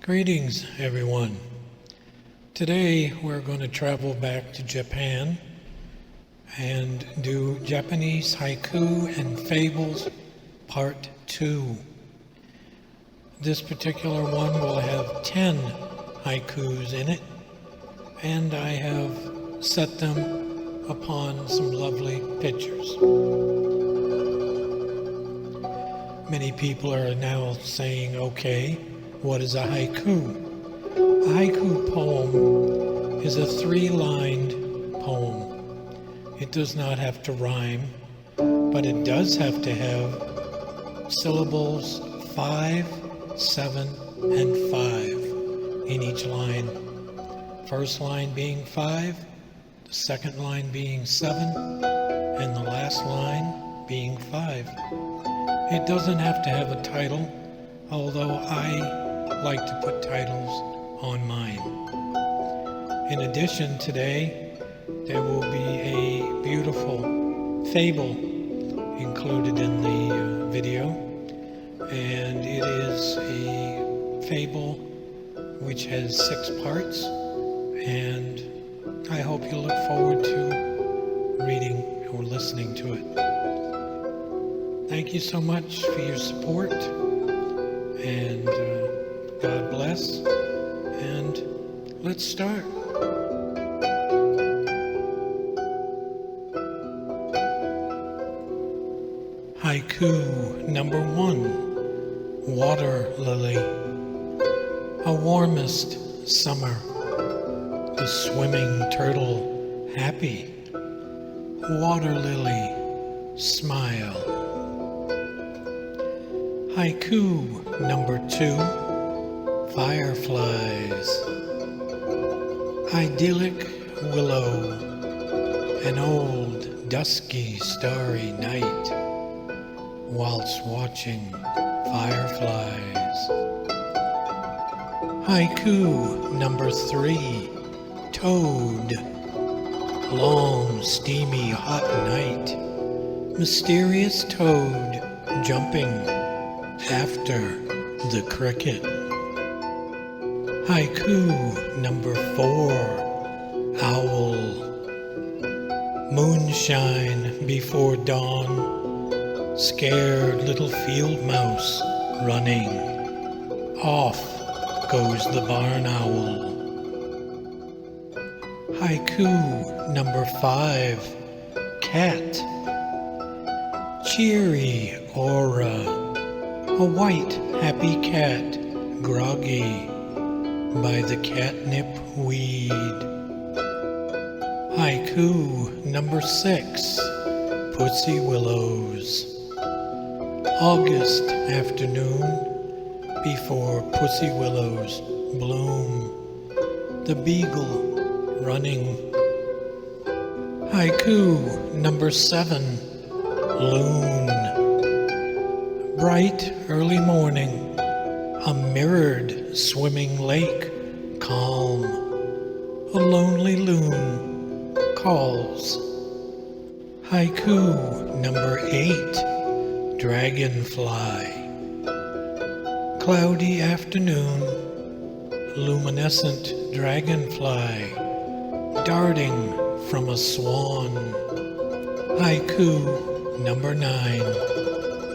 Greetings, everyone. Today we're going to travel back to Japan and do Japanese Haiku and Fables Part 2. This particular one will have 10 haikus in it, and I have set them upon some lovely pictures. Many people are now saying, okay, what is a haiku? A haiku poem is a 3-lined poem. It does not have to rhyme, but it does have to have syllables 5, 7, and 5 in each line. First line being 5, the second line being 7, and the last line being 5. It doesn't have to have a title, although I like to put titles on mine. In addition, today there will be a beautiful fable included in the video, and it is a fable which has 6 parts, and I hope you look forward to reading or listening to it. Thank you so much for your support, and God bless, and let's start. Haiku number 1, Water Lily. A warmest summer, the swimming turtle happy. Water lily, smile. Haiku number 2, Fireflies. Idyllic willow, an old dusky starry night, whilst watching fireflies. Haiku number 3, Toad. Long, steamy, hot night, mysterious toad jumping after the cricket. Haiku number 4, Owl. Moonshine before dawn, scared little field mouse running. Off goes the barn owl. Haiku number 5, Cat. Cheery aura, a white happy cat groggy by the catnip weed. Haiku number 6, Pussy Willows. August afternoon before pussy willows bloom, the beagle running. Haiku number 7, Loon. Bright early morning, a mirrored swimming lake, calm. A lonely loon calls. Haiku number 8, Dragonfly. Cloudy afternoon, luminescent dragonfly darting from a swan. Haiku number 9,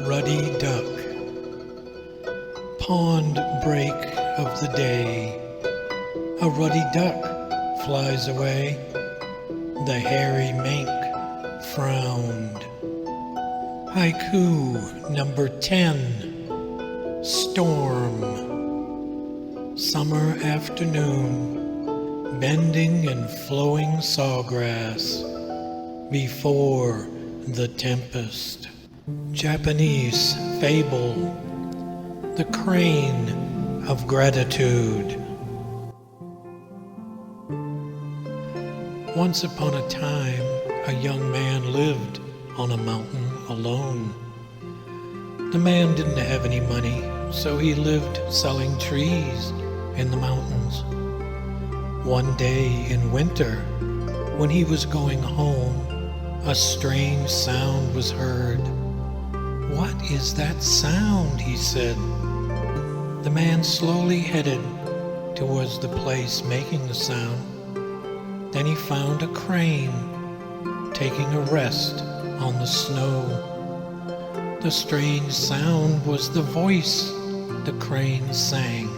Ruddy Duck. Pond break of the day, a ruddy duck flies away. The hairy mink frowned. Haiku number 10, Storm. Summer afternoon, bending and flowing sawgrass before the tempest. Japanese Fable, the Crane of Gratitude. Once upon a time, a young man lived on a mountain alone. The man didn't have any money, so he lived selling trees in the mountains. One day in winter, when he was going home, a strange sound was heard. "What is that sound?" he said. The man slowly headed towards the place making the sound. Then he found a crane taking a rest on the snow. The strange sound was the voice the crane sang.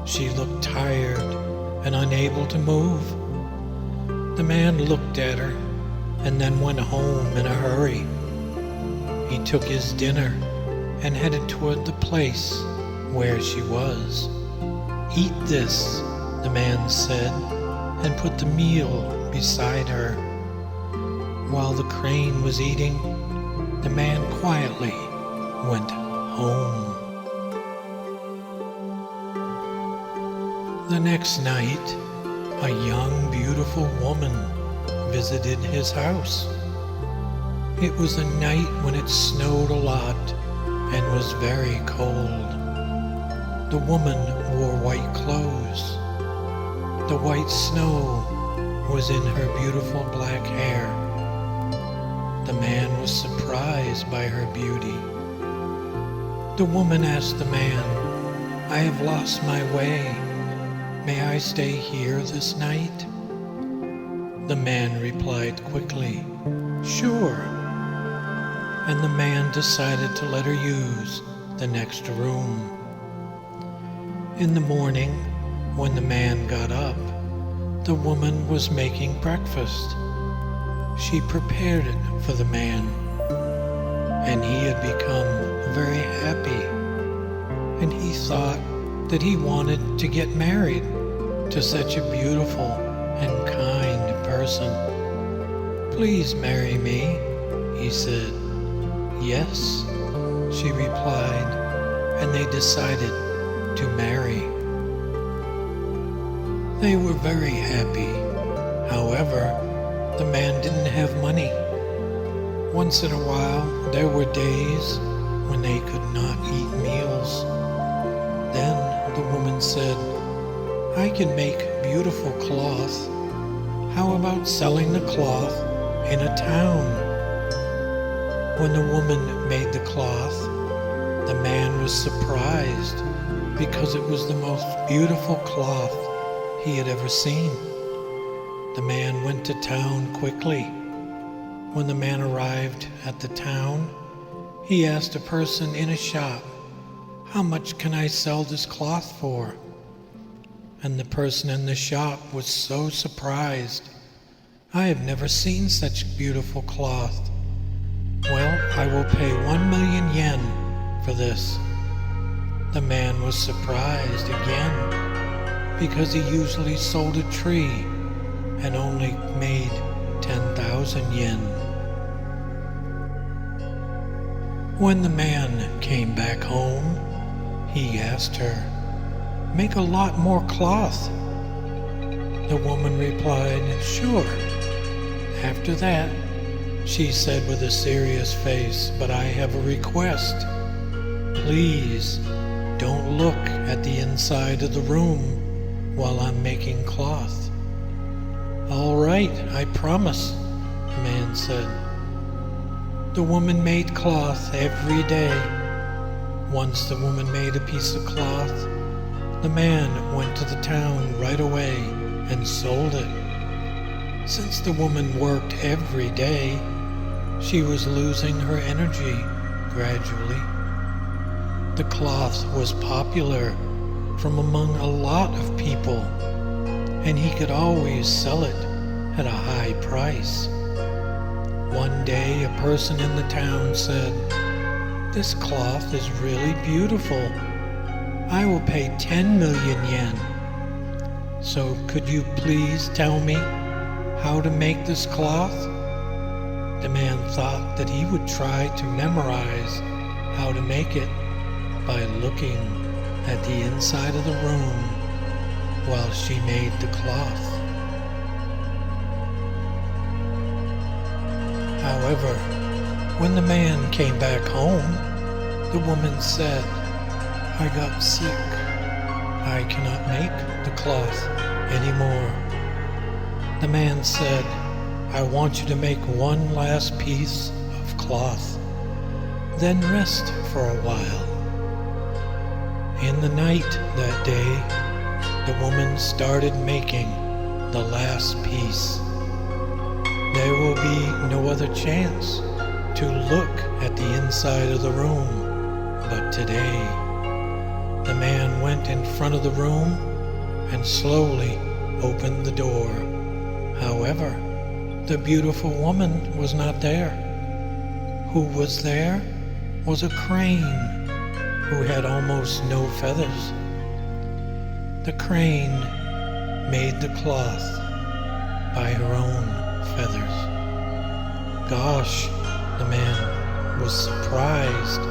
She looked tired and unable to move. The man looked at her and then went home in a hurry. He took his dinner and headed toward the place where she was. "Eat this," the man said, and put the meal beside her. While the crane was eating, the man quietly went home. The next night, a young, beautiful woman visited his house. It was a night when it snowed a lot and was very cold. The woman wore white clothes. The white snow was in her beautiful black hair. The man was surprised by her beauty. The woman asked the man, "I have lost my way. May I stay here this night?" The man replied quickly, "Sure." And the man decided to let her use the next room. In the morning, when the man got up, the woman was making breakfast. She prepared it for the man, and he had become very happy, and he thought that he wanted to get married to such a beautiful and kind person. "Please marry me," he said. "Yes," she replied, and they decided to marry. They were very happy. However, the man didn't have money. Once in a while, there were days when they could not eat meals. Then the woman said, "I can make beautiful cloth. How about selling the cloth in a town?" When the woman made the cloth, the man was surprised because it was the most beautiful cloth he had ever seen. The man went to town quickly. When the man arrived at the town, he asked a person in a shop, "How much can I sell this cloth for?" And the person in the shop was so surprised. "I have never seen such beautiful cloth." "Well, I will pay 1,000,000 yen for this." The man was surprised again because he usually sold a tree and only made 10,000 yen. When the man came back home, he asked her, "Make a lot more cloth." The woman replied, "Sure." After that, she said with a serious face, "But I have a request. Please don't look at the inside of the room while I'm making cloth." "All right, I promise," the man said. The woman made cloth every day. Once the woman made a piece of cloth, the man went to the town right away and sold it. Since the woman worked every day, she was losing her energy gradually. The cloth was popular from among a lot of people, and he could always sell it at a high price. One day, a person in the town said, "This cloth is really beautiful. I will pay 10,000,000 yen. So could you please tell me how to make this cloth?" The man thought that he would try to memorize how to make it by looking at the inside of the room while she made the cloth. However, when the man came back home, the woman said, "I got sick. I cannot make the cloth anymore." The man said, "I want you to make one last piece of cloth, then rest for a while." In the night that day, the woman started making the last piece. There will be no other chance to look at the inside of the room but today. The man went in front of the room and slowly opened the door. However, the beautiful woman was not there. Who was there was a crane who had almost no feathers. The crane made the cloth by her own feathers. Gosh, the man was surprised,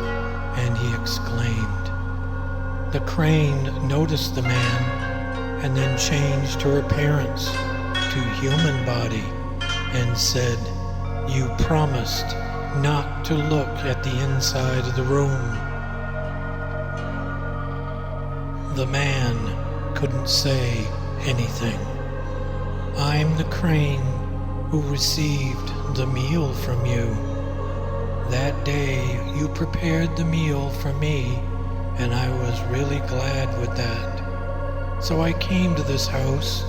and he exclaimed. The crane noticed the man and then changed her appearance to human body and said, "You promised not to look at the inside of the room." The man couldn't say anything. "I'm the crane who received the meal from you. That day you prepared the meal for me, and I was really glad with that. So I came to this house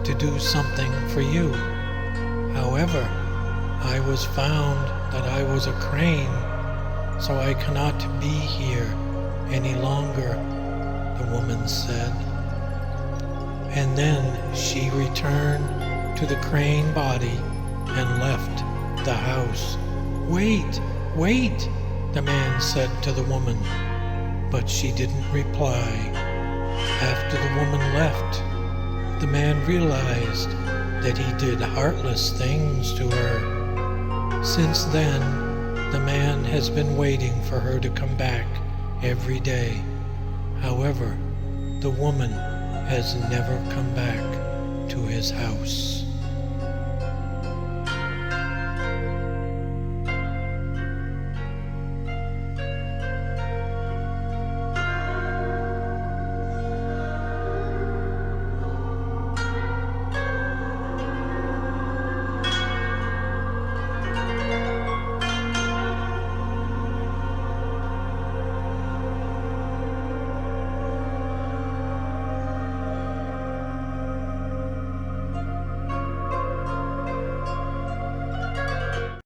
to do something for you. However, I was found that I was a crane, so I cannot be here any longer," the woman said. And then she returned to the crane body and left the house. "Wait, wait," the man said to the woman, but she didn't reply. After the woman left, the man realized that he did heartless things to her. Since then, the man has been waiting for her to come back every day. However, the woman has never come back to his house.